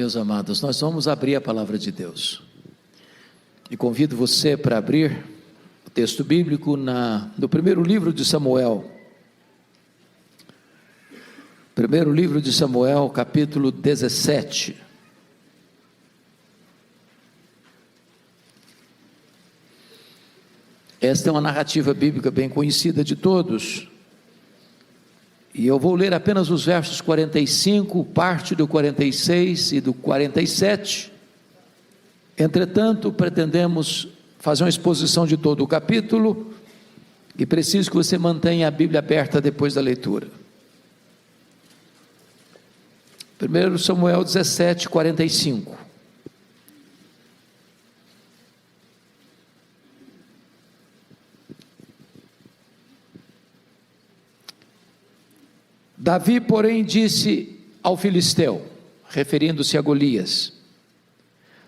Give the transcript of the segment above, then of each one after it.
meus amados, nós vamos abrir a palavra de Deus. E convido você para abrir o texto bíblico no primeiro livro de Samuel. Primeiro livro de Samuel, capítulo 17. Esta é uma narrativa bíblica bem conhecida de todos. E eu vou ler apenas os versos 45, parte do 46 e do 47. Entretanto, pretendemos fazer uma exposição de todo o capítulo e preciso que você mantenha a Bíblia aberta depois da leitura. 1 Samuel 17, 45. Davi, porém, disse ao filisteu, referindo-se a Golias: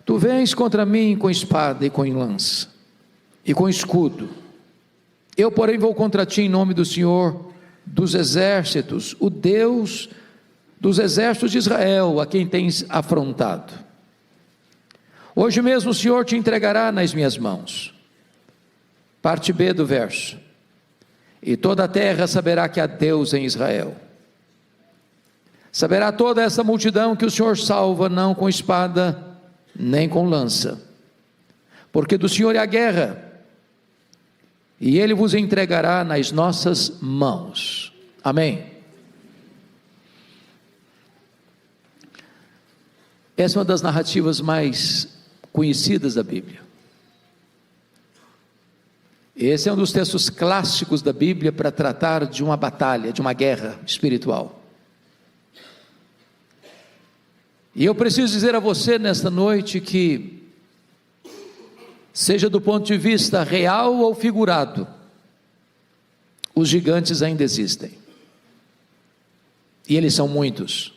Tu vens contra mim com espada e com lança, e com escudo. Eu, porém, vou contra ti em nome do Senhor dos exércitos, o Deus dos exércitos de Israel, a quem tens afrontado. Hoje mesmo o Senhor te entregará nas minhas mãos. Parte B do verso. E toda a terra saberá que há Deus em Israel. Saberá toda essa multidão que o Senhor salva, não com espada, nem com lança, porque do Senhor é a guerra, e Ele vos entregará nas nossas mãos. Amém. Essa é uma das narrativas mais conhecidas da Bíblia. Esse é um dos textos clássicos da Bíblia para tratar de uma batalha, de uma guerra espiritual. E eu preciso dizer a você nesta noite que, seja do ponto de vista real ou figurado, os gigantes ainda existem. E eles são muitos.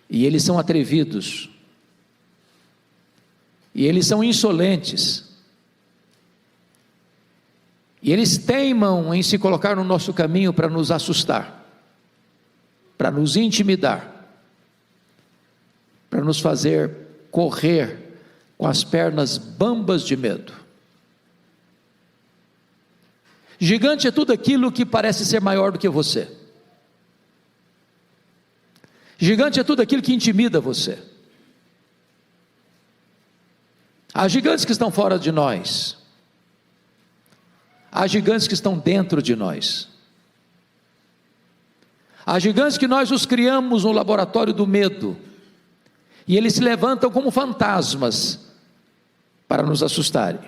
E eles são atrevidos. E eles são insolentes. E eles teimam em se colocar no nosso caminho para nos assustar, para nos intimidar, para nos fazer correr com as pernas bambas de medo. Gigante é tudo aquilo que parece ser maior do que você. Gigante é tudo aquilo que intimida você. Há gigantes que estão fora de nós. Há gigantes que estão dentro de nós. Há gigantes que nós os criamos no laboratório do medo, e eles se levantam como fantasmas para nos assustarem.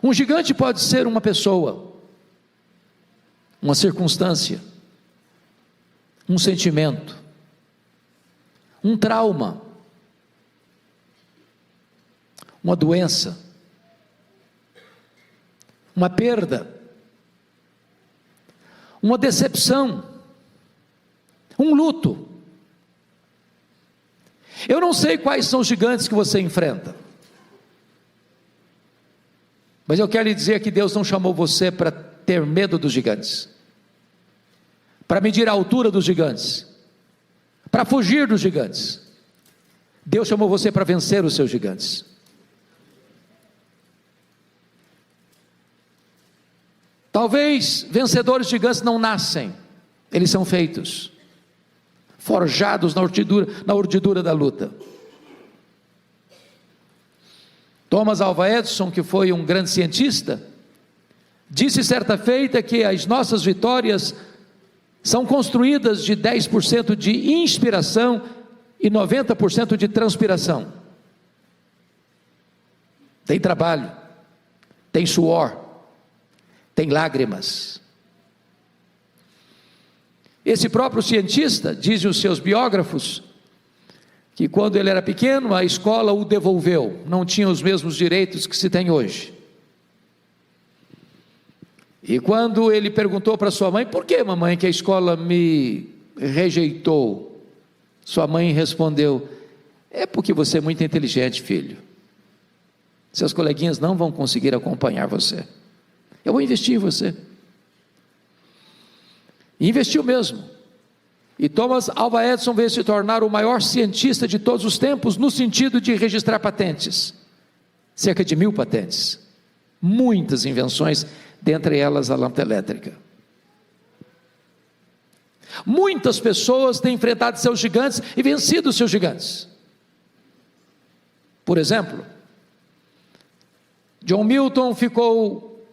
Um gigante pode ser uma pessoa, uma circunstância, um sentimento, um trauma, uma doença, uma perda, uma decepção, um luto. Eu não sei quais são os gigantes que você enfrenta, mas eu quero lhe dizer que Deus não chamou você para ter medo dos gigantes, para medir a altura dos gigantes, para fugir dos gigantes. Deus chamou você para vencer os seus gigantes. Talvez vencedores gigantes não nascem, eles são feitos, forjados na urdidura da luta. Thomas Alva Edison, que foi um grande cientista, disse certa feita que as nossas vitórias são construídas de 10% de inspiração e 90% de transpiração. Tem trabalho, tem suor, tem lágrimas. Esse próprio cientista, dizem os seus biógrafos, que quando ele era pequeno, a escola o devolveu, não tinha os mesmos direitos que se tem hoje. E quando ele perguntou para sua mãe: por que, mamãe, que a escola me rejeitou? Sua mãe respondeu: é porque você é muito inteligente, filho. Seus coleguinhas não vão conseguir acompanhar você. Eu vou investir em você. E investiu mesmo. E Thomas Alva Edison veio se tornar o maior cientista de todos os tempos, no sentido de registrar patentes. Cerca de 1000 patentes. Muitas invenções, dentre elas a lâmpada elétrica. Muitas pessoas têm enfrentado seus gigantes e vencido os seus gigantes. Por exemplo, John Milton ficou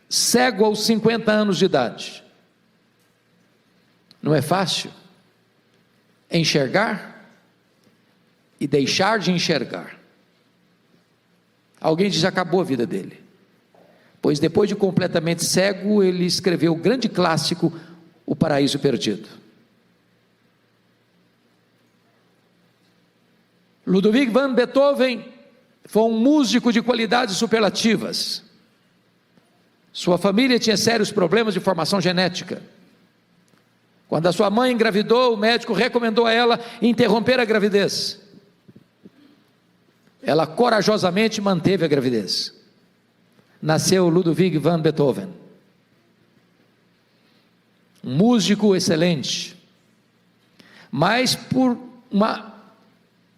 cego aos 50 anos de idade. Não é fácil enxergar e deixar de enxergar. Alguém diz: acabou a vida dele. Pois depois de completamente cego, ele escreveu o grande clássico, O Paraíso Perdido. Ludwig van Beethoven foi um músico de qualidades superlativas. Sua família tinha sérios problemas de formação genética. Quando a sua mãe engravidou, o médico recomendou a ela interromper a gravidez. Ela corajosamente manteve a gravidez. Nasceu Ludwig van Beethoven, um músico excelente, mas por uma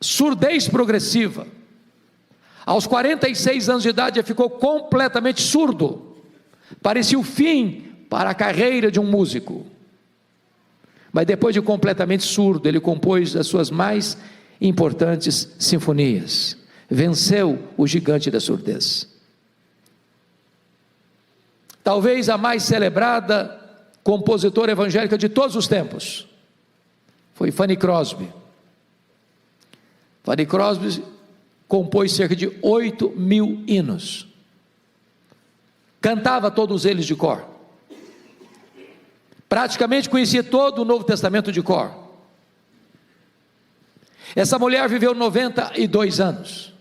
surdez progressiva, aos 46 anos de idade, ele ficou completamente surdo. Parecia o fim para a carreira de um músico. Mas depois de completamente surdo, ele compôs as suas mais importantes sinfonias. Venceu o gigante da surdez. Talvez a mais celebrada compositora evangélica de todos os tempos foi Fanny Crosby. Fanny Crosby compôs cerca de 8.000 hinos. Cantava todos eles de cor. Praticamente conhecia todo o Novo Testamento de cor. Essa mulher viveu 92 anos.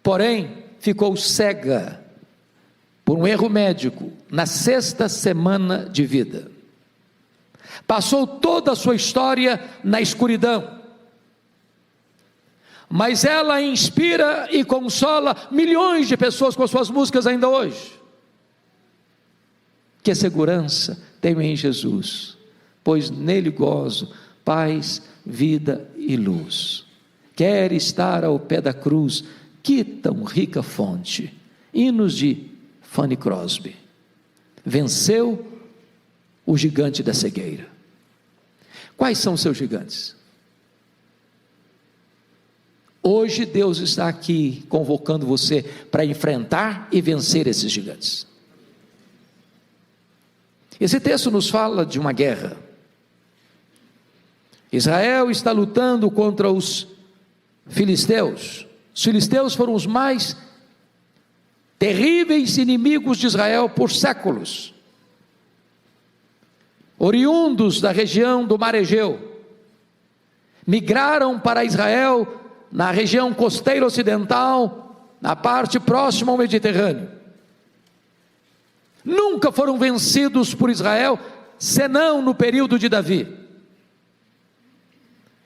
Porém, ficou cega por um erro médico na 6ª semana de vida. Passou toda a sua história na escuridão. Mas ela inspira e consola milhões de pessoas com as suas músicas ainda hoje. Que segurança tenho em Jesus, pois nele gozo paz, vida e luz. Quer estar ao pé da cruz, que tão rica fonte. Hinos de Fanny Crosby. Venceu o gigante da cegueira. Quais são os seus gigantes? Hoje Deus está aqui convocando você para enfrentar e vencer esses gigantes. Esse texto nos fala de uma guerra. Israel está lutando contra os filisteus. Os filisteus foram os mais terríveis inimigos de Israel por séculos. Oriundos da região do Mar Egeu, migraram para Israel na região costeira ocidental, na parte próxima ao Mediterrâneo. Nunca foram vencidos por Israel, senão no período de Davi.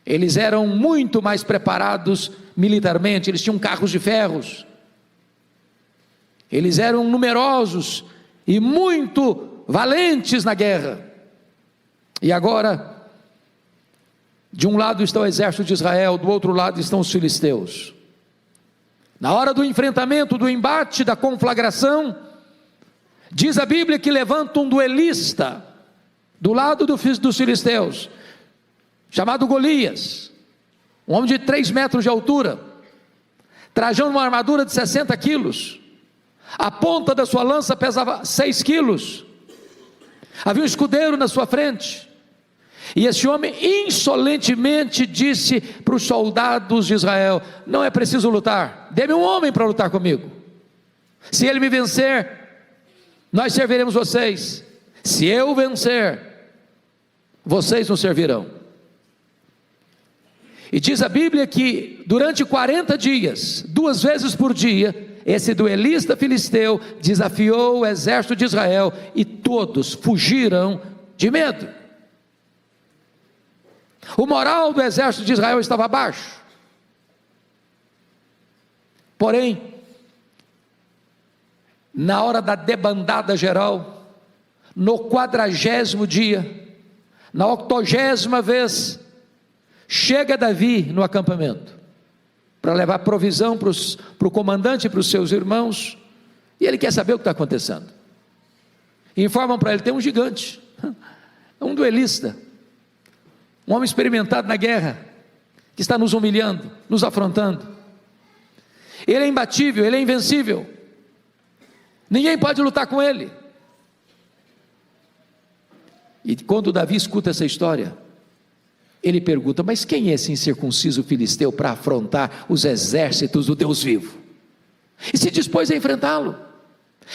Eles eram muito mais preparados militarmente, eles tinham carros de ferros, eles eram numerosos e muito valentes na guerra. E agora, de um lado está o exército de Israel, do outro lado estão os filisteus. Na hora do enfrentamento, do embate, da conflagração, diz a Bíblia que levanta um duelista do lado dos filisteus, chamado Golias, um homem de 3 metros de altura, trajando uma armadura de 60 quilos, a ponta da sua lança pesava 6 quilos, havia um escudeiro na sua frente, e esse homem insolentemente disse para os soldados de Israel: não é preciso lutar, dê-me um homem para lutar comigo, se ele me vencer, nós serviremos vocês, se eu vencer, vocês nos servirão. E diz a Bíblia que durante 40 dias, 2 vezes por dia, esse duelista filisteu desafiou o exército de Israel, e todos fugiram de medo. O moral do exército de Israel estava baixo. Porém, na hora da debandada geral, no 40º dia, Na 80ª vez, chega Davi no acampamento, para levar provisão para o comandante e para os seus irmãos, e ele quer saber o que está acontecendo. E informam para ele: tem um gigante, um duelista, um homem experimentado na guerra, que está nos humilhando, nos afrontando. Ele é imbatível, ele é invencível, ninguém pode lutar com ele. E quando Davi escuta essa história, ele pergunta: mas quem é esse incircunciso filisteu para afrontar os exércitos do Deus vivo? E se dispôs a enfrentá-lo,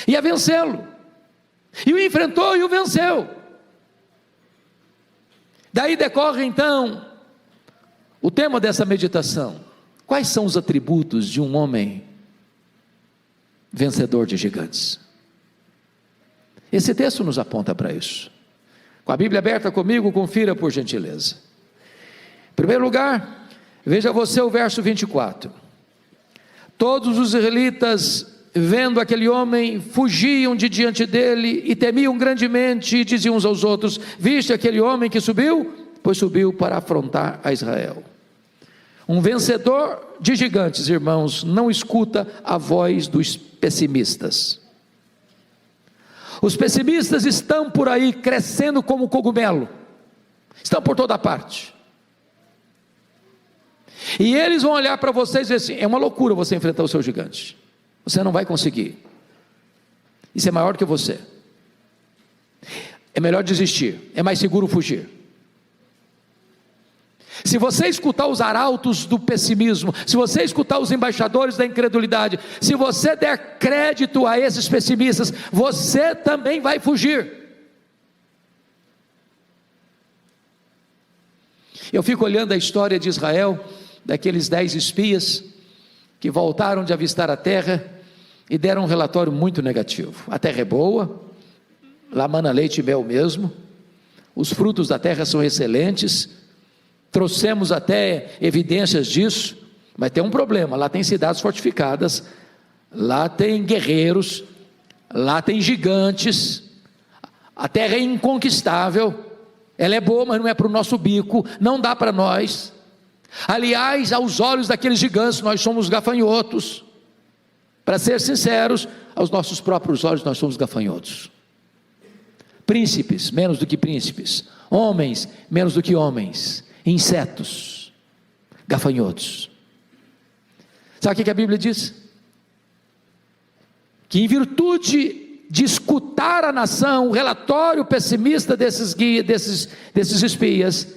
e a vencê-lo, e o enfrentou e o venceu. Daí decorre então o tema dessa meditação: quais são os atributos de um homem vencedor de gigantes? Esse texto nos aponta para isso. Com a Bíblia aberta comigo, confira por gentileza. Em primeiro lugar, veja você o verso 24. Todos os israelitas, vendo aquele homem, fugiam de diante dele e temiam grandemente, e diziam uns aos outros: viste aquele homem que subiu? Pois subiu para afrontar a Israel. Um vencedor de gigantes, irmãos, não escuta a voz dos pessimistas. Os pessimistas estão por aí crescendo como cogumelo, estão por toda parte, e eles vão olhar para vocês e dizer assim: é uma loucura você enfrentar o seu gigante, você não vai conseguir, isso é maior que você, é melhor desistir, é mais seguro fugir. Se você escutar os arautos do pessimismo, se você escutar os embaixadores da incredulidade, se você der crédito a esses pessimistas, você também vai fugir. Eu fico olhando a história de Israel, daqueles 10 espias que voltaram de avistar a terra e deram um relatório muito negativo. A terra é boa, lá mana leite e mel mesmo, os frutos da terra são excelentes, trouxemos até evidências disso, mas tem um problema: lá tem cidades fortificadas, lá tem guerreiros, lá tem gigantes, a terra é inconquistável, ela é boa, mas não é para o nosso bico, não dá para nós. Aliás, aos olhos daqueles gigantes, nós somos gafanhotos. Para ser sinceros, aos nossos próprios olhos, nós somos gafanhotos. Príncipes, menos do que príncipes. Homens, menos do que homens. Insetos, gafanhotos. Sabe o que a Bíblia diz? Que em virtude de escutar a nação, o relatório pessimista desses espias,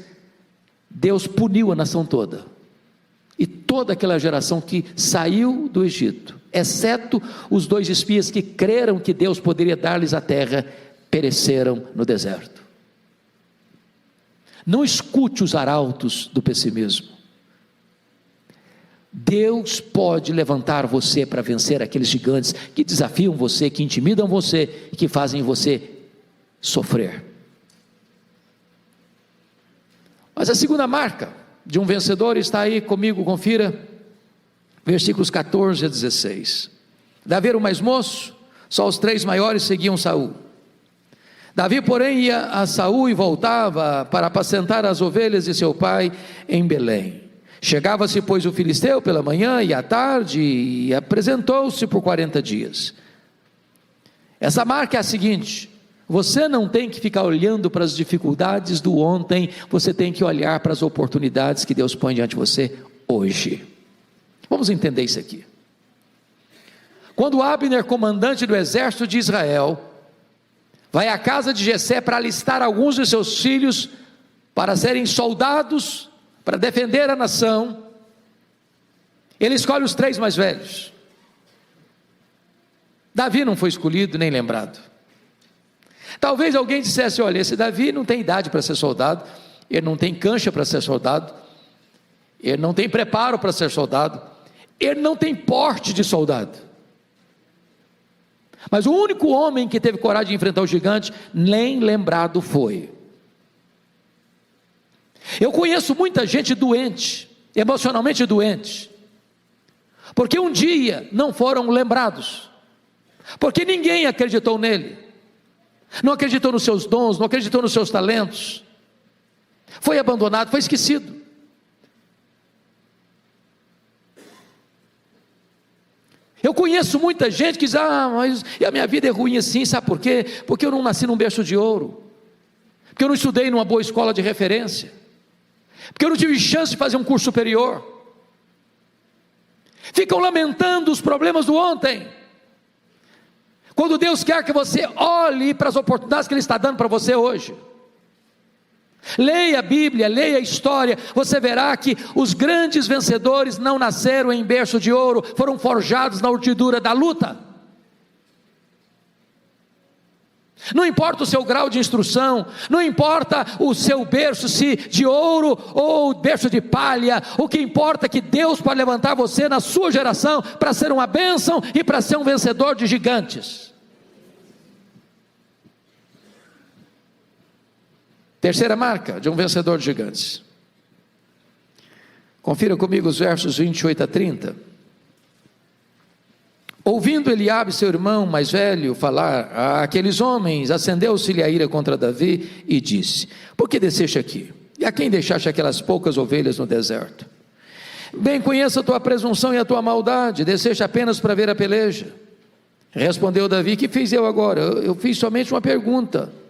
Deus puniu a nação toda, e toda aquela geração que saiu do Egito, exceto os 2 espias que creram que Deus poderia dar-lhes a terra, pereceram no deserto. Não escute os arautos do pessimismo. Deus pode levantar você para vencer aqueles gigantes que desafiam você, que intimidam você e que fazem você sofrer. Mas a segunda marca de um vencedor está aí comigo, confira, versículos 14 a 16. Davi era o mais moço, só os 3 maiores seguiam Saul. Davi, porém, ia a Saul e voltava para apacentar as ovelhas de seu pai em Belém. Chegava-se, pois, o filisteu pela manhã e à tarde, e apresentou-se por 40 dias. Essa marca é a seguinte: você não tem que ficar olhando para as dificuldades do ontem, você tem que olhar para as oportunidades que Deus põe diante de você hoje. Vamos entender isso aqui. Quando Abner, comandante do exército de Israel, vai à casa de Jessé para alistar alguns de seus filhos para serem soldados, para defender a nação, ele escolhe os 3 mais velhos. Davi não foi escolhido nem lembrado. Talvez alguém dissesse: olha, esse Davi não tem idade para ser soldado, ele não tem cancha para ser soldado, ele não tem preparo para ser soldado, ele não tem porte de soldado. Mas o único homem que teve coragem de enfrentar o gigante, nem lembrado foi. Eu conheço muita gente doente, emocionalmente doente, porque um dia não foram lembrados, porque ninguém acreditou nele, não acreditou nos seus dons, não acreditou nos seus talentos, foi abandonado, foi esquecido. Eu conheço muita gente que diz, mas a minha vida é ruim assim, sabe por quê? Porque eu não nasci num berço de ouro, porque eu não estudei numa boa escola de referência, porque eu não tive chance de fazer um curso superior. Ficam lamentando os problemas do ontem, quando Deus quer que você olhe para as oportunidades que Ele está dando para você hoje. Leia a Bíblia, leia a história, você verá que os grandes vencedores não nasceram em berço de ouro, foram forjados na urdidura da luta. Não importa o seu grau de instrução, não importa o seu berço, se de ouro ou berço de palha, o que importa é que Deus pode levantar você na sua geração, para ser uma bênção e para ser um vencedor de gigantes. Terceira marca de um vencedor de gigantes. Confira comigo os versos 28 a 30. Ouvindo Eliabe, seu irmão mais velho, falar àqueles homens, acendeu-se-lhe a ira contra Davi e disse: por que desceste aqui? E a quem deixaste aquelas poucas ovelhas no deserto? Bem conheço a tua presunção e a tua maldade, desceste apenas para ver a peleja. Respondeu Davi: que fiz eu agora? Eu fiz somente uma pergunta.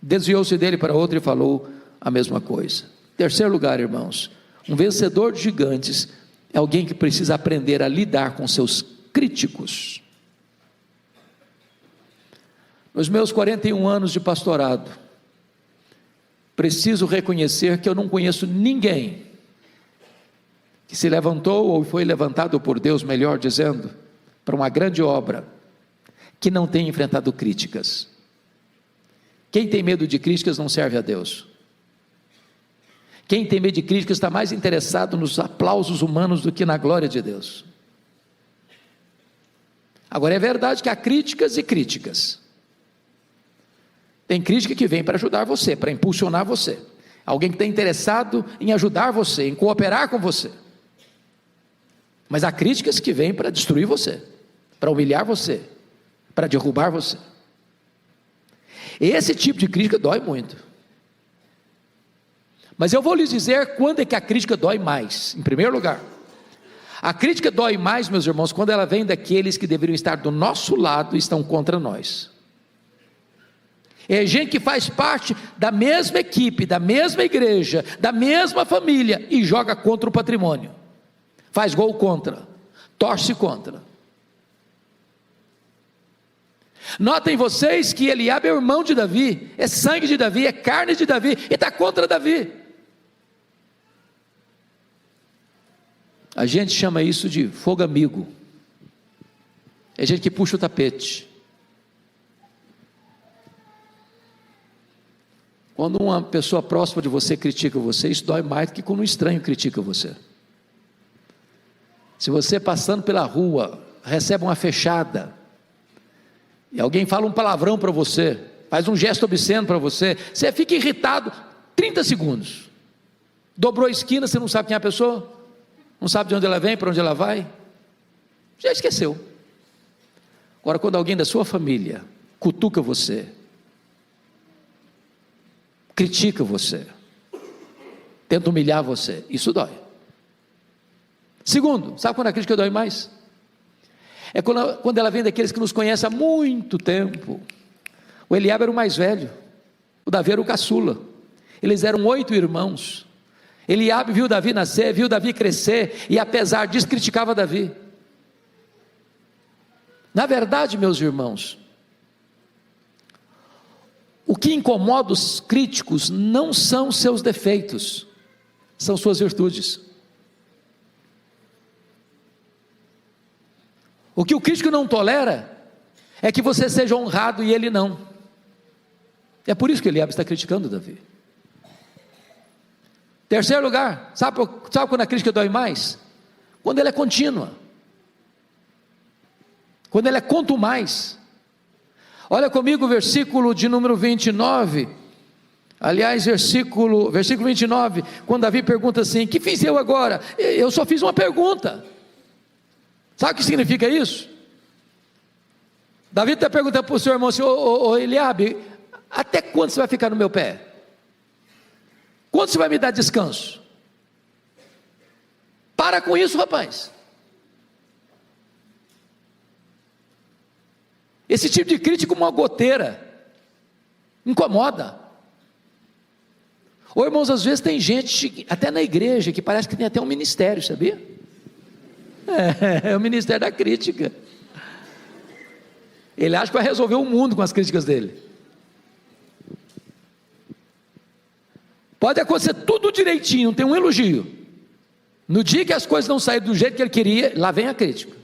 Desviou-se dele para outro e falou a mesma coisa. Terceiro lugar, irmãos, um vencedor de gigantes é alguém que precisa aprender a lidar com seus críticos. Nos meus 41 anos de pastorado, preciso reconhecer que eu não conheço ninguém que se levantou ou foi levantado por Deus, melhor dizendo, para uma grande obra, que não tenha enfrentado críticas. Quem tem medo de críticas não serve a Deus. Quem tem medo de críticas está mais interessado nos aplausos humanos do que na glória de Deus. Agora é verdade que há críticas e críticas. Tem crítica que vem para ajudar você, para impulsionar você. Alguém que está interessado em ajudar você, em cooperar com você. Mas há críticas que vêm para destruir você, para humilhar você, para derrubar você. Esse tipo de crítica dói muito. Mas eu vou lhes dizer quando é que a crítica dói mais. Em primeiro lugar, a crítica dói mais, meus irmãos, quando ela vem daqueles que deveriam estar do nosso lado e estão contra nós. É gente que faz parte da mesma equipe, da mesma igreja, da mesma família e joga contra o patrimônio. Faz gol contra, torce contra. Notem vocês que Eliabe é irmão de Davi, é sangue de Davi, é carne de Davi, e está contra Davi. A gente chama isso de fogo amigo. É gente que puxa o tapete. Quando uma pessoa próxima de você critica você, isso dói mais do que quando um estranho critica você. Se você passando pela rua, recebe uma fechada, e alguém fala um palavrão para você, faz um gesto obsceno para você, você fica irritado 30 segundos, dobrou a esquina, você não sabe quem é a pessoa, não sabe de onde ela vem, para onde ela vai, já esqueceu. Agora quando alguém da sua família cutuca você, critica você, tenta humilhar você, isso dói. Segundo, sabe quando a crítica dói mais? É quando ela vem daqueles que nos conhecem há muito tempo. O Eliabe era o mais velho, o Davi era o caçula, eles eram 8 irmãos. Eliabe viu Davi nascer, viu Davi crescer, e apesar disso criticava Davi. Na verdade, meus irmãos, o que incomoda os críticos não são seus defeitos, são suas virtudes. O que o crítico não tolera é que você seja honrado e ele não. É por isso que Eliabe está criticando Davi. Terceiro lugar, sabe quando a crítica dói mais? Quando ela é contínua, quando ela é contumaz. Olha comigo o versículo de número 29, aliás, versículo 29, quando Davi pergunta assim: que fiz eu agora? Eu só fiz uma pergunta. Sabe o que significa isso? Davi está perguntando para o seu irmão assim: ô Eliabe, até quando você vai ficar no meu pé? Quando você vai me dar descanso? Para com isso, rapaz. Esse tipo de crítica, como uma goteira, incomoda. Ou, irmãos, às vezes tem gente, até na igreja, que parece que tem até um ministério, sabia? É o ministério da crítica. Ele acha que vai resolver o mundo com as críticas dele. Pode acontecer tudo direitinho, não tem um elogio. No dia que as coisas não saírem do jeito que ele queria, lá vem a crítica.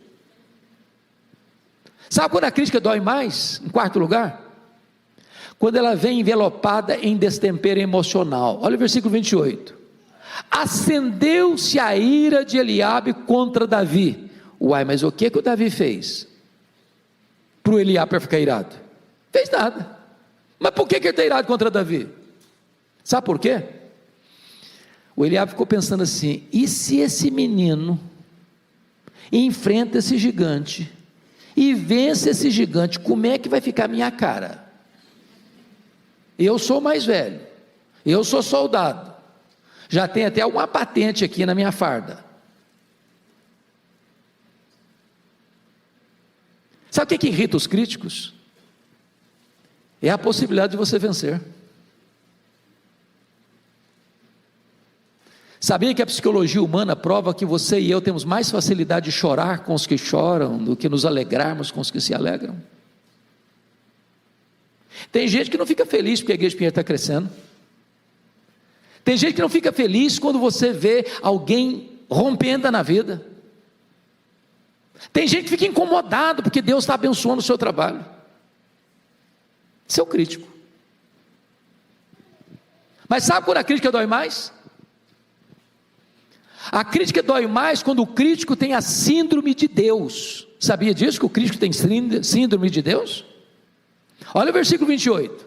Sabe quando a crítica dói mais? Em quarto lugar, quando ela vem envelopada em destempero emocional. Olha o versículo 28. Acendeu-se a ira de Eliabe contra Davi. Uai, mas o que o Davi fez para o Eliabe para ficar irado? Fez nada. Mas por que ele está irado contra Davi? Sabe por quê? O Eliabe ficou pensando assim: e se esse menino enfrenta esse gigante e vence esse gigante, como é que vai ficar a minha cara? Eu sou mais velho, eu sou soldado, já tem até uma patente aqui na minha farda. Sabe o que irrita os críticos? É a possibilidade de você vencer. Sabia que a psicologia humana prova que você e eu temos mais facilidade de chorar com os que choram do que nos alegrarmos com os que se alegram? Tem gente que não fica feliz porque a igreja Pinheiro está crescendo. Tem gente que não fica feliz quando você vê alguém rompendo na vida. Tem gente que fica incomodado porque Deus está abençoando o seu trabalho. Isso é o crítico. Mas sabe quando a crítica dói mais? A crítica dói mais quando o crítico tem a síndrome de Deus. Sabia disso, que o crítico tem síndrome de Deus? Olha o versículo 28.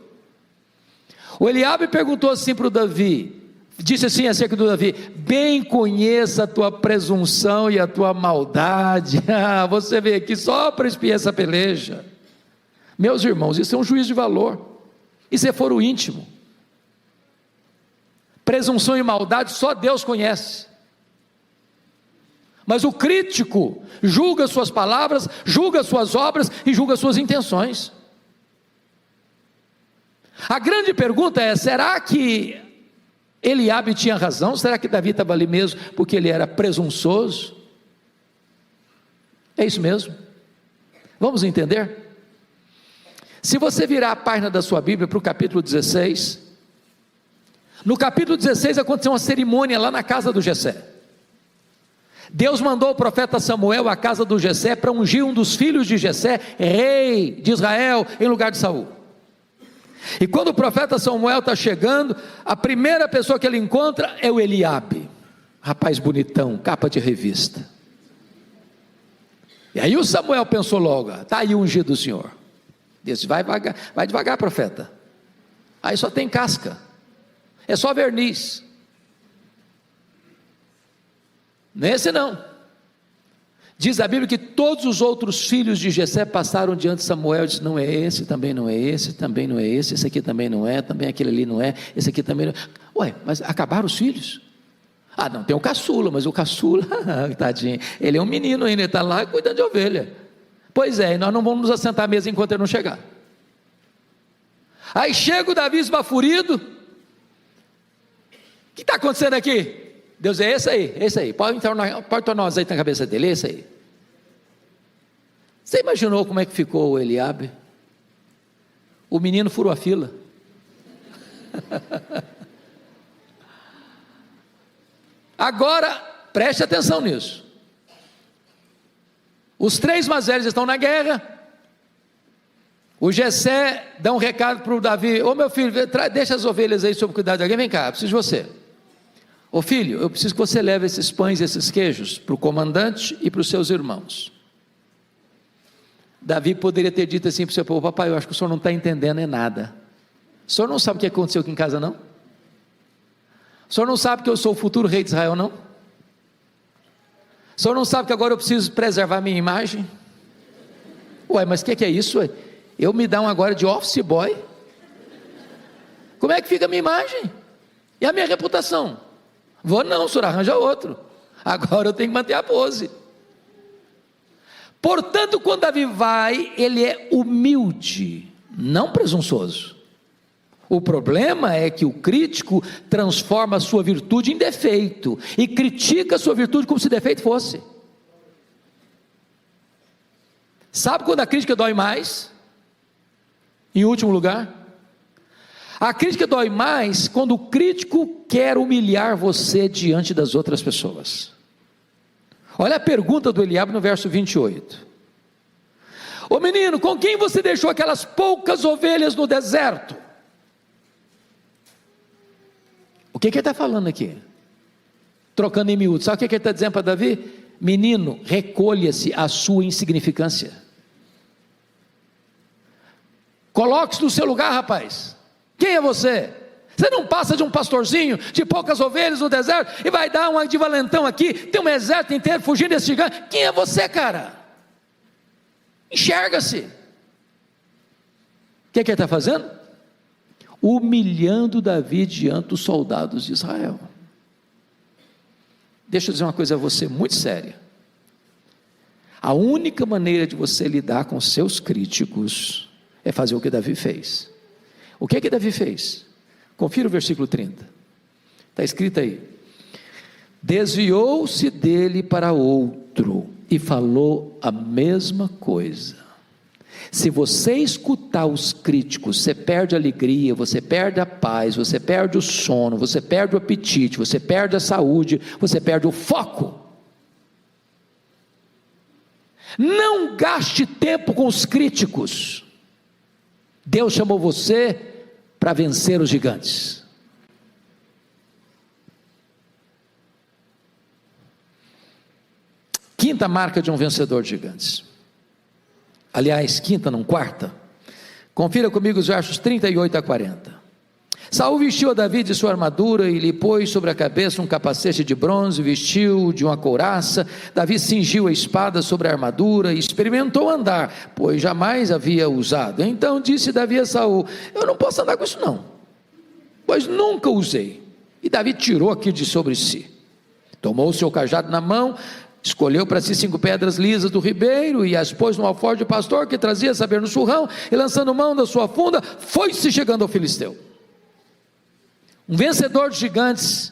O Eliabe perguntou assim para o Davi, disse assim acerca do Davi: bem conheça a tua presunção e a tua maldade. Você veio aqui só para espiar essa peleja. Meus irmãos, isso é um juízo de valor. Isso é foro íntimo. Presunção e maldade só Deus conhece. Mas o crítico julga suas palavras, julga suas obras e julga suas intenções. A grande pergunta é: será que Eliabe tinha razão? Será que Davi estava ali mesmo porque ele era presunçoso? É isso mesmo? Vamos entender? Se você virar a página da sua Bíblia para o capítulo 16, no capítulo 16 aconteceu uma cerimônia lá na casa do Jessé. Deus mandou o profeta Samuel à casa do Jessé para ungir um dos filhos de Jessé, rei de Israel, em lugar de Saul. E quando o profeta Samuel está chegando, a primeira pessoa que ele encontra é o Eliabe, rapaz bonitão, capa de revista. E aí o Samuel pensou logo: está aí o ungido do Senhor. Disse: vai devagar, profeta. Aí só tem casca, é só verniz. Nesse não. Diz a Bíblia que todos os outros filhos de Jessé passaram diante de Samuel e disse: não é esse, também não é esse, também não é esse aqui também não é, também aquele ali não é, esse aqui também não é. Ué, mas acabaram os filhos? Ah, não, tem o caçula, mas o caçula, tadinho, ele é um menino ainda, ele está lá cuidando de ovelha. Pois é, e nós não vamos nos assentar à mesa enquanto ele não chegar. Aí chega o Davi esbaforido: o que está acontecendo aqui? Deus: é esse aí, pode tornar um azeite na cabeça dele, esse aí. Você imaginou como é que ficou o Eliabe? O menino furou a fila. Agora, preste atenção nisso. Os 3 mais velhos estão na guerra. O Jessé dá um recado para o Davi: ô meu filho, deixa as ovelhas aí sob cuidado de alguém, vem cá, preciso de você. Ô filho, eu preciso que você leve esses pães e esses queijos para o comandante e para os seus irmãos. Davi poderia ter dito assim para o seu povo: papai, eu acho que o senhor não está entendendo nada. O senhor não sabe o que aconteceu aqui em casa, não? O senhor não sabe que eu sou o futuro rei de Israel, não? O senhor não sabe que agora eu preciso preservar minha imagem? Ué, mas o que é isso? Ué? Eu me dá um agora de office boy? Como é que fica a minha imagem? E a minha reputação? Vou não, o senhor arranja outro. Agora eu tenho que manter a pose. Portanto, quando Davi vai, ele é humilde, não presunçoso. O problema é que o crítico transforma a sua virtude em defeito, e critica a sua virtude como se defeito fosse. Sabe quando a crítica dói mais? Em último lugar, a crítica dói mais quando o crítico quer humilhar você diante das outras pessoas. Olha a pergunta do Eliabe no verso 28. Ô menino, com quem você deixou aquelas poucas ovelhas no deserto? O que ele está falando aqui? Trocando em miúdos, sabe o que ele está dizendo para Davi? Menino, recolha-se a sua insignificância. Coloque-se no seu lugar, rapaz. Quem é você? Você não passa de um pastorzinho de poucas ovelhas no deserto e vai dar uma de valentão aqui, tem um exército inteiro fugindo desse gigante. Quem é você, cara? Enxerga-se. O que ele está fazendo? Humilhando Davi diante dos soldados de Israel. Deixa eu dizer uma coisa a você muito séria. A única maneira de você lidar com seus críticos é fazer o que Davi fez. O que Davi fez? Confira o versículo 30. Está escrito aí: desviou-se dele para outro e falou a mesma coisa. Se você escutar os críticos, você perde a alegria, você perde a paz, você perde o sono, você perde o apetite, você perde a saúde, você perde o foco. Não gaste tempo com os críticos. Deus chamou você para vencer os gigantes. Quinta marca de um vencedor de gigantes. Aliás, quinta, não quarta. Confira comigo os versos 38 a 40. Saul vestiu a Davi de sua armadura e lhe pôs sobre a cabeça um capacete de bronze, vestiu de uma couraça. Davi cingiu a espada sobre a armadura e experimentou andar, pois jamais havia usado. Então disse Davi a Saul: eu não posso andar com isso não, pois nunca usei. E Davi tirou aquilo de sobre si, tomou o seu cajado na mão, escolheu para si 5 pedras lisas do ribeiro e as pôs no alforje de pastor que trazia saber no surrão, e lançando mão da sua funda, foi-se chegando ao filisteu. Um vencedor de gigantes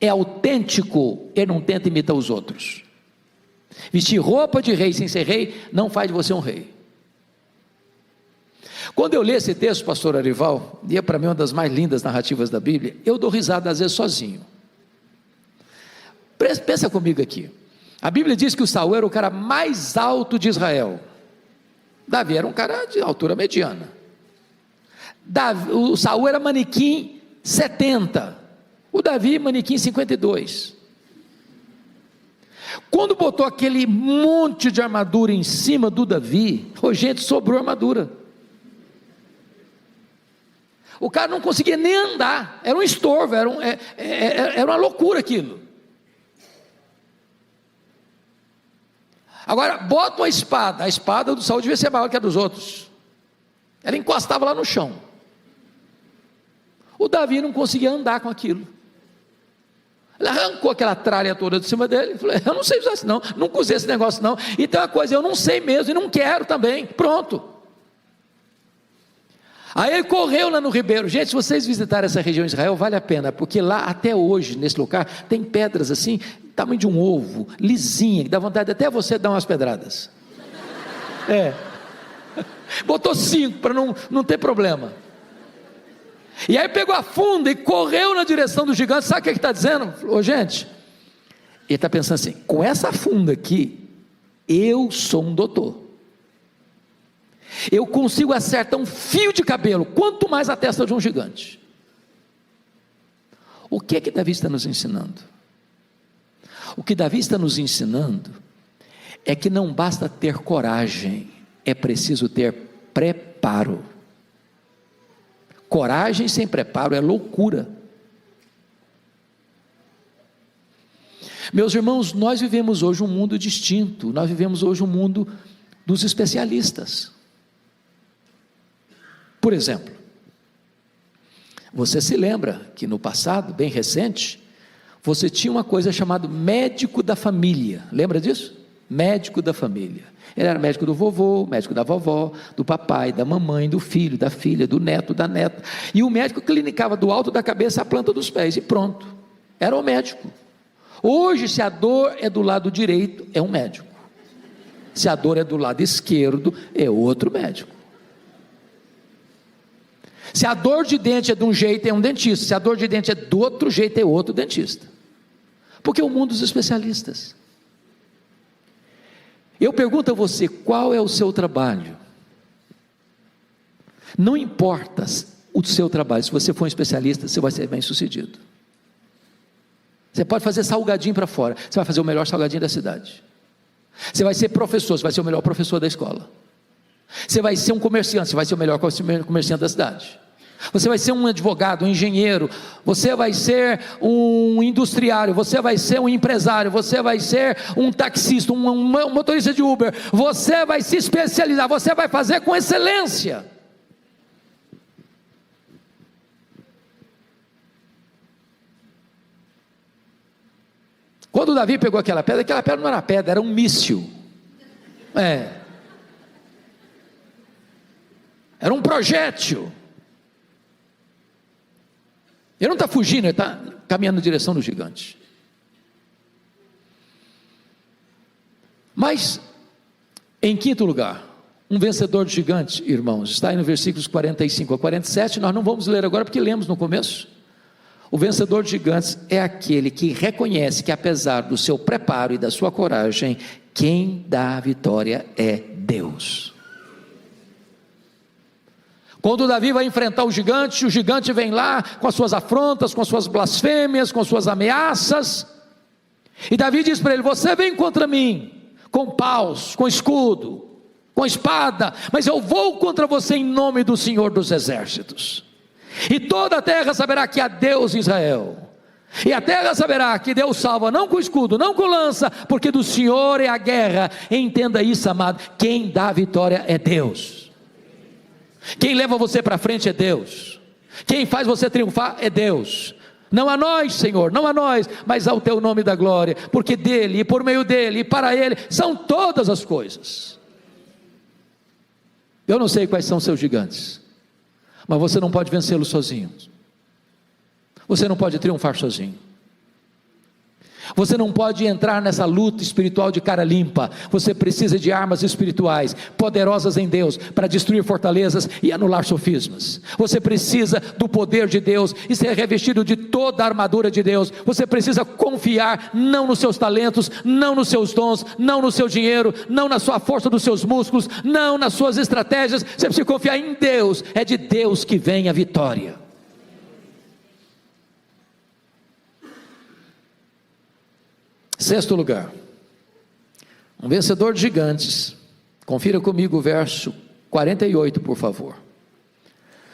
é autêntico, ele não tenta imitar os outros. Vestir roupa de rei sem ser rei não faz de você um rei. Quando eu li esse texto, pastor Arival, e é para mim uma das mais lindas narrativas da Bíblia, eu dou risada às vezes sozinho. Pensa comigo aqui. A Bíblia diz que o Saul era o cara mais alto de Israel. Davi era um cara de altura mediana. O Saul era manequim 70, o Davi manequim 52. Quando botou aquele monte de armadura em cima do Davi, gente, sobrou armadura. O cara não conseguia nem andar, era um estorvo, era uma loucura aquilo. Agora, bota uma espada, a espada do Saul devia ser maior que a dos outros, ela encostava lá no chão. O Davi não conseguia andar com aquilo. Ele arrancou aquela tralha toda de cima dele e falou: eu não sei usar isso não, nunca usei esse negócio não, e tem uma coisa, eu não sei mesmo e não quero também, pronto. Aí ele correu lá no ribeiro. Gente, se vocês visitarem essa região de Israel, vale a pena, porque lá até hoje, nesse lugar, tem pedras assim, tamanho de um ovo, lisinha, que dá vontade até você dar umas pedradas. Botou 5 para não ter problema. E aí pegou a funda e correu na direção do gigante. Sabe o que ele está dizendo? Gente, ele está pensando assim: com essa funda aqui, eu sou um doutor, eu consigo acertar um fio de cabelo, quanto mais a testa de um gigante. O que Davi está nos ensinando? O que Davi está nos ensinando é que não basta ter coragem, é preciso ter preparo. Coragem sem preparo é loucura. Meus irmãos, nós vivemos hoje um mundo distinto, nós vivemos hoje um mundo dos especialistas. Por exemplo, Você se lembra que no passado, bem recente, você tinha uma coisa chamada médico da família, lembra disso? Médico da família. Ele era médico do vovô, médico da vovó, do papai, da mamãe, do filho, da filha, do neto, da neta, e o médico clinicava do alto da cabeça à planta dos pés, e pronto, era o médico. Hoje, se a dor é do lado direito, é um médico, se a dor é do lado esquerdo, é outro médico. Se a dor de dente é de um jeito, é um dentista. Se a dor de dente é do outro jeito, é outro dentista. Porque é o mundo dos especialistas. Eu pergunto a você, qual é o seu trabalho? Não importa o seu trabalho, se você for um especialista, você vai ser bem sucedido. Você pode fazer salgadinho para fora, você vai fazer o melhor salgadinho da cidade. Você vai ser professor, você vai ser o melhor professor da escola. Você vai ser um comerciante, você vai ser o melhor comerciante da cidade. Você vai ser um advogado, um engenheiro, você vai ser um industriário, você vai ser um empresário, você vai ser um taxista, um motorista de Uber. Você vai se especializar, você vai fazer com excelência. Quando Davi pegou aquela pedra não era pedra, era um míssil. Era um projétil. Ele não está fugindo, ele está caminhando na direção do gigante. Mas, em quinto lugar, um vencedor de gigante, irmãos, está aí no versículos 45 a 47, nós não vamos ler agora porque lemos no começo. O vencedor de gigantes é aquele que reconhece que, apesar do seu preparo e da sua coragem, quem dá a vitória é Deus. Quando Davi vai enfrentar o gigante vem lá com as suas afrontas, com as suas blasfêmias, com as suas ameaças, e Davi diz para ele: você vem contra mim, com paus, com escudo, com espada, mas eu vou contra você em nome do Senhor dos Exércitos, e toda a terra saberá que há Deus em Israel, e a terra saberá que Deus salva, não com escudo, não com lança, porque do Senhor é a guerra. Entenda isso, amado, quem dá a vitória é Deus. Quem leva você para frente é Deus. Quem faz você triunfar é Deus. Não a nós, Senhor, não a nós, mas ao teu nome da glória, porque dele, e por meio dele, e para ele, são todas as coisas. Eu não sei quais são seus gigantes, mas você não pode vencê-los sozinho. Você não pode triunfar sozinho. Você não pode entrar nessa luta espiritual de cara limpa. Você precisa de armas espirituais poderosas em Deus para destruir fortalezas e anular sofismas. Você precisa do poder de Deus e ser revestido de toda a armadura de Deus. Você precisa confiar não nos seus talentos, não nos seus dons, não no seu dinheiro, não na sua força dos seus músculos, não nas suas estratégias. Você precisa confiar em Deus. É de Deus que vem a vitória. Sexto lugar, um vencedor de gigantes. Confira comigo o verso 48, por favor.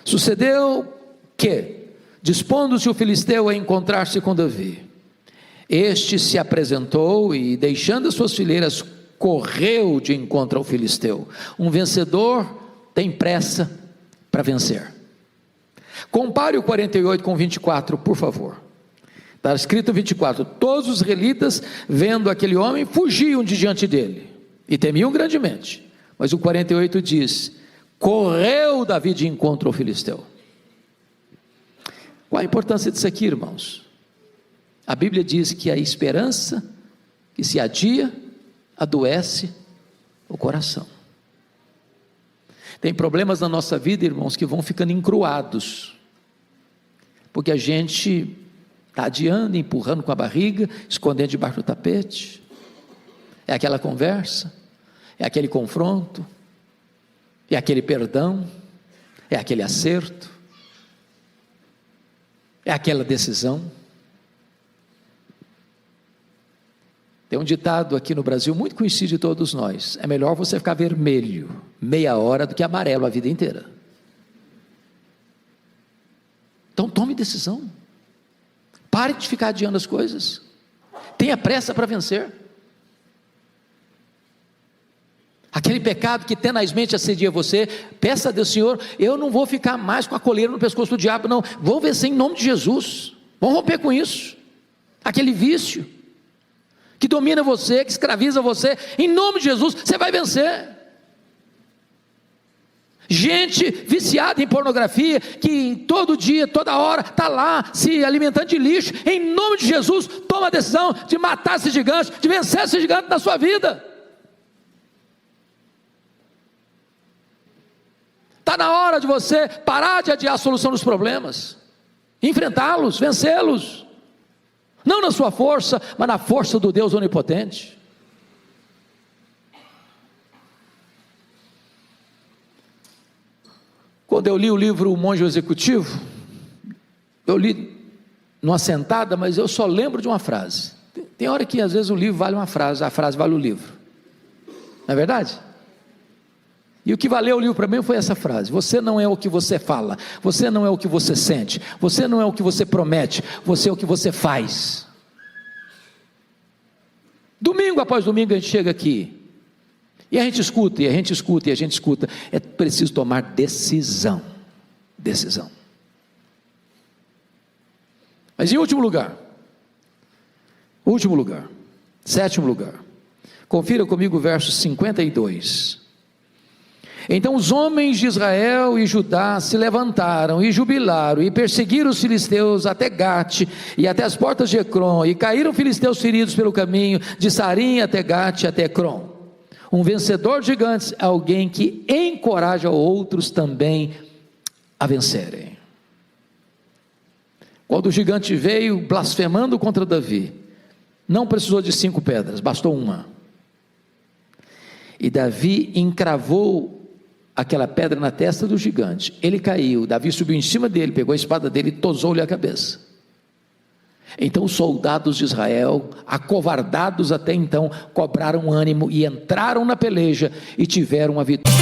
Sucedeu que, dispondo-se o filisteu a encontrar-se com Davi, este se apresentou e, deixando as suas fileiras, correu de encontro ao filisteu. Um vencedor tem pressa para vencer. Compare o 48 com 24, por favor. Está escrito 24, todos os israelitas, vendo aquele homem, fugiam de diante dele, e temiam grandemente. Mas o 48 diz, correu Davi de encontro ao filisteu. Qual a importância disso aqui, irmãos? A Bíblia diz que a esperança que se adia, adoece o coração. Tem problemas na nossa vida, irmãos, que vão ficando encruados, porque a gente está adiando, empurrando com a barriga, escondendo debaixo do tapete. É aquela conversa, é aquele confronto, é aquele perdão, é aquele acerto, é aquela decisão. Tem um ditado aqui no Brasil, muito conhecido de todos nós: é melhor você ficar vermelho meia hora do que amarelo a vida inteira. Então tome decisão. Pare de ficar adiando as coisas. Tenha pressa para vencer. aquele pecado que tenazmente assedia você, peça a Deus: Senhor, eu não vou ficar mais com a coleira no pescoço do diabo, não, vou vencer em nome de Jesus, vamos romper com isso, aquele vício que domina você, que escraviza você, em nome de Jesus, você vai vencer. Gente viciada em pornografia, que todo dia, toda hora, está lá, se alimentando de lixo, em nome de Jesus, toma a decisão de matar esse gigante, de vencer esse gigante na sua vida. Está na hora de você parar de adiar a solução dos problemas, enfrentá-los, vencê-los, não na sua força, mas na força do Deus onipotente. Quando eu li o livro O Monge Executivo, eu li numa sentada, mas eu só lembro de uma frase. Tem hora que às vezes o livro vale uma frase, a frase vale o livro, não é verdade? E o que valeu o livro para mim foi essa frase: você não é o que você fala, você não é o que você sente, você não é o que você promete, você é o que você faz. Domingo após domingo a gente chega aqui, e a gente escuta, e a gente escuta, e a gente escuta. É preciso tomar decisão. Decisão. Mas em último lugar, sétimo lugar, confira comigo o verso 52. Então os homens de Israel e Judá se levantaram e jubilaram e perseguiram os filisteus até Gate e até as portas de Ecrom, e caíram filisteus feridos pelo caminho de Sarim até Gate e até Ecrom. Um vencedor de gigantes é alguém que encoraja outros também a vencerem. Quando o gigante veio blasfemando contra Davi, não precisou de 5 pedras, bastou uma. E Davi encravou aquela pedra na testa do gigante. Ele caiu, Davi subiu em cima dele, pegou a espada dele e tosou-lhe a cabeça. Então os soldados de Israel, acovardados até então, cobraram ânimo e entraram na peleja e tiveram a vitória.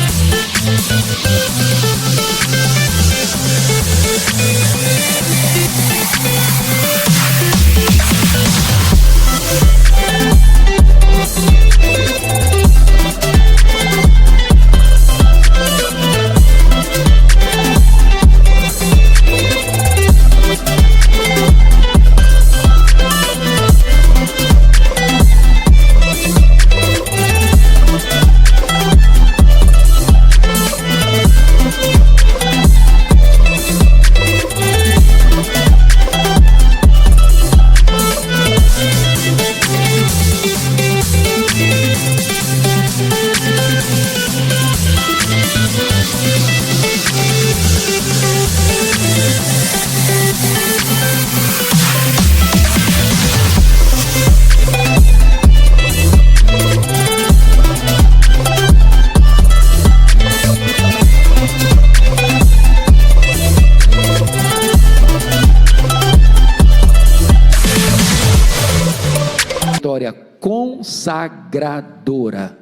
Consagradora.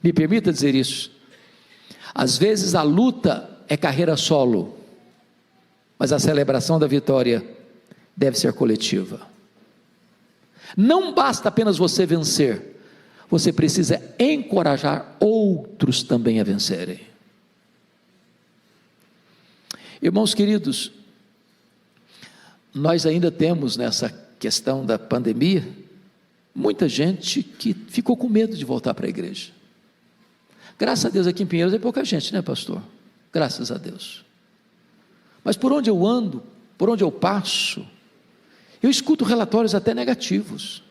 Me permita dizer isso. Às vezes a luta é carreira solo, mas a celebração da vitória deve ser coletiva. Não basta apenas você vencer, você precisa encorajar outros também a vencerem. Irmãos queridos, nós ainda temos nessa questão da pandemia muita gente que ficou com medo de voltar para a igreja. Graças a Deus aqui em Pinheiros é pouca gente, né, pastor? Graças a Deus. Mas por onde eu ando, por onde eu passo, eu escuto relatórios até negativos.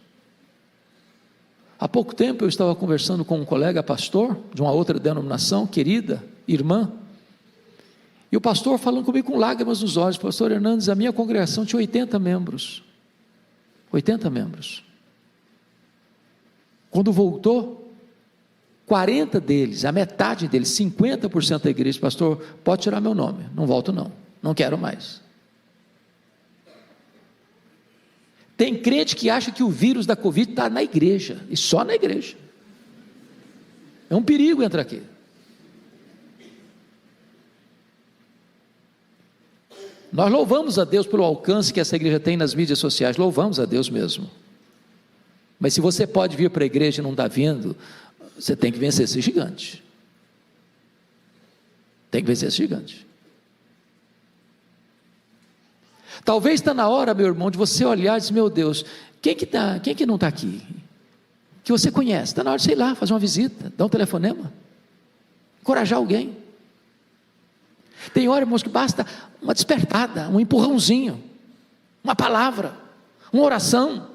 Há pouco tempo eu estava conversando com um colega pastor de uma outra denominação, querida irmã, e o pastor falando comigo com lágrimas nos olhos: pastor Hernandes, a minha congregação tinha 80 membros. 80 membros. Quando voltou, 40 deles, a metade deles, 50% da igreja: pastor, pode tirar meu nome, não volto não quero mais. Tem crente que acha que o vírus da Covid está na igreja, e só na igreja. É um perigo entrar aqui. Nós louvamos a Deus pelo alcance que essa igreja tem nas mídias sociais, louvamos a Deus mesmo. Mas se você pode vir para a igreja e não está vindo, você tem que vencer esse gigante. Tem que vencer esse gigante. Talvez está na hora, meu irmão, de você olhar e dizer: meu Deus, quem que não está aqui? Que você conhece, está na hora de, sei lá, fazer uma visita, dar um telefonema, encorajar alguém. Tem hora, irmãos, que basta uma despertada, um empurrãozinho, uma palavra, uma oração.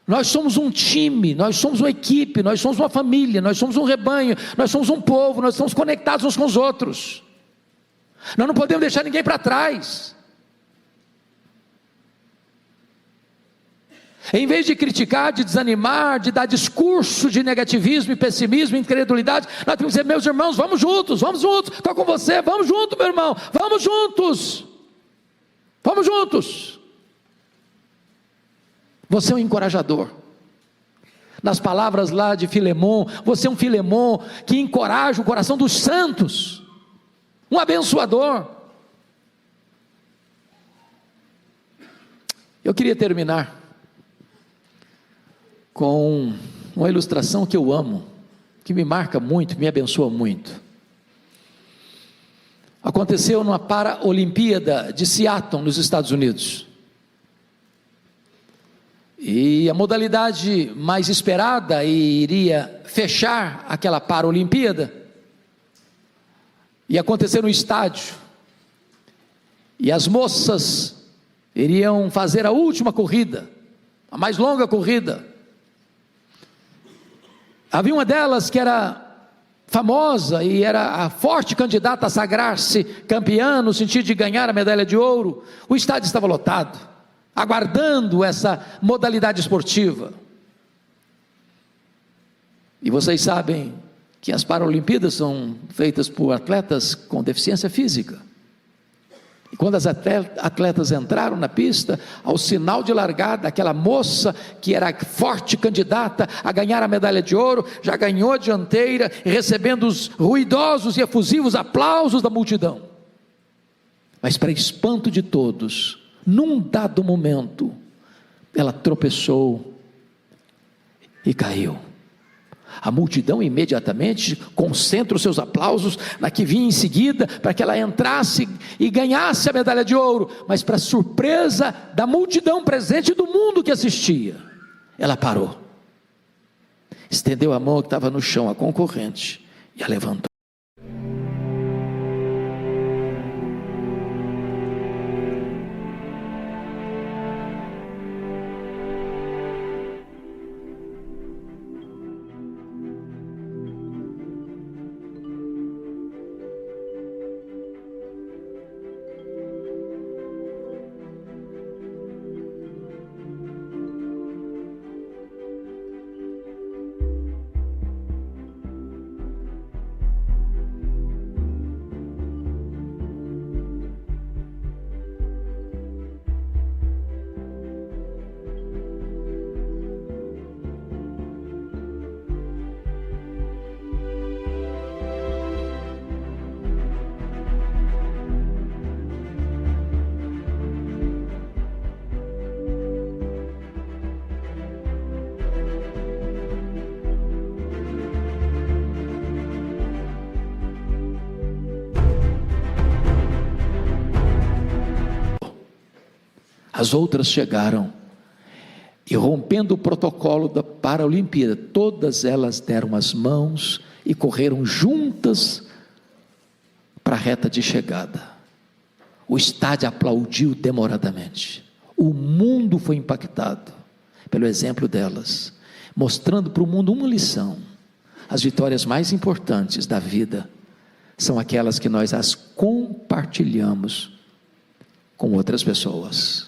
Nós somos um time, nós somos uma equipe, nós somos uma família, nós somos um rebanho, nós somos um povo, nós estamos conectados uns com os outros. Nós não podemos deixar ninguém para trás. Em vez de criticar, de desanimar, de dar discurso de negativismo e pessimismo, incredulidade, nós temos que dizer: meus irmãos, vamos juntos, estou com você, vamos juntos, meu irmão, vamos juntos. Você é um encorajador. Nas palavras lá de Filemon, você é um Filemon que encoraja o coração dos santos, um abençoador. Eu queria terminar com uma ilustração que eu amo, que me marca muito, me abençoa muito. Aconteceu numa Paralimpíada de Seattle, nos Estados Unidos. E a modalidade mais esperada e iria fechar aquela Paralimpíada ia acontecer no estádio. E as moças iriam fazer a última corrida, a mais longa corrida. Havia uma delas que era famosa e era a forte candidata a sagrar-se campeã, no sentido de ganhar a medalha de ouro. O estádio estava lotado, aguardando essa modalidade esportiva. E vocês sabem que as Paralimpíadas são feitas por atletas com deficiência física. E quando as atletas entraram na pista, ao sinal de largada, aquela moça que era forte candidata a ganhar a medalha de ouro, já ganhou a dianteira, recebendo os ruidosos e efusivos aplausos da multidão. Mas para espanto de todos, num dado momento, ela tropeçou e caiu. A multidão imediatamente concentra os seus aplausos na que vinha em seguida, para que ela entrasse e ganhasse a medalha de ouro. Mas para surpresa da multidão presente e do mundo que assistia, ela parou, estendeu a mão que estava no chão, a concorrente, e a levantou. As outras chegaram e, rompendo o protocolo da Paralimpíada, todas elas deram as mãos e correram juntas para a reta de chegada. O estádio aplaudiu demoradamente. O mundo foi impactado pelo exemplo delas, mostrando para o mundo uma lição: as vitórias mais importantes da vida são aquelas que nós as compartilhamos com outras pessoas.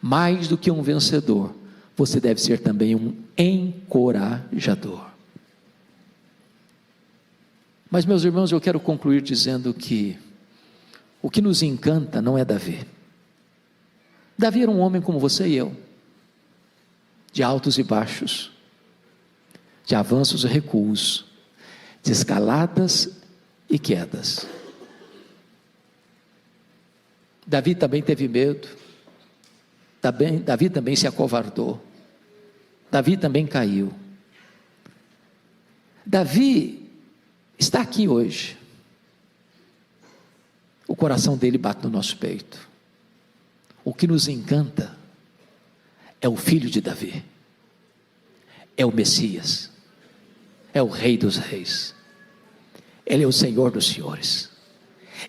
Mais do que um vencedor, você deve ser também um encorajador. Mas, meus irmãos, eu quero concluir dizendo que o que nos encanta não é Davi. Davi era um homem como você e eu, de altos e baixos, de avanços e recuos, de escaladas e quedas. Davi também teve medo. Davi também se acovardou. Davi também caiu. Davi está aqui hoje. O coração dele bate no nosso peito. O que nos encanta é o filho de Davi, é o Messias, é o Rei dos Reis, Ele é o Senhor dos Senhores.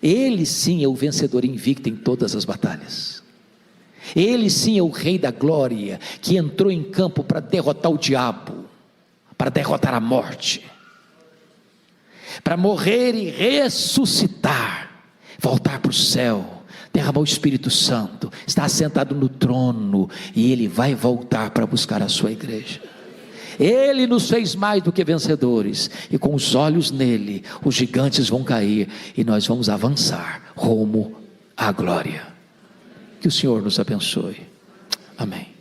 Ele sim é o vencedor invicto em todas as batalhas. Ele sim é o Rei da glória, que entrou em campo para derrotar o diabo, para derrotar a morte, para morrer e ressuscitar, voltar para o céu, derramar o Espírito Santo, está assentado no trono, e Ele vai voltar para buscar a sua igreja. Ele nos fez mais do que vencedores, e com os olhos nele, os gigantes vão cair, e nós vamos avançar rumo à glória. Que o Senhor nos abençoe. Amém.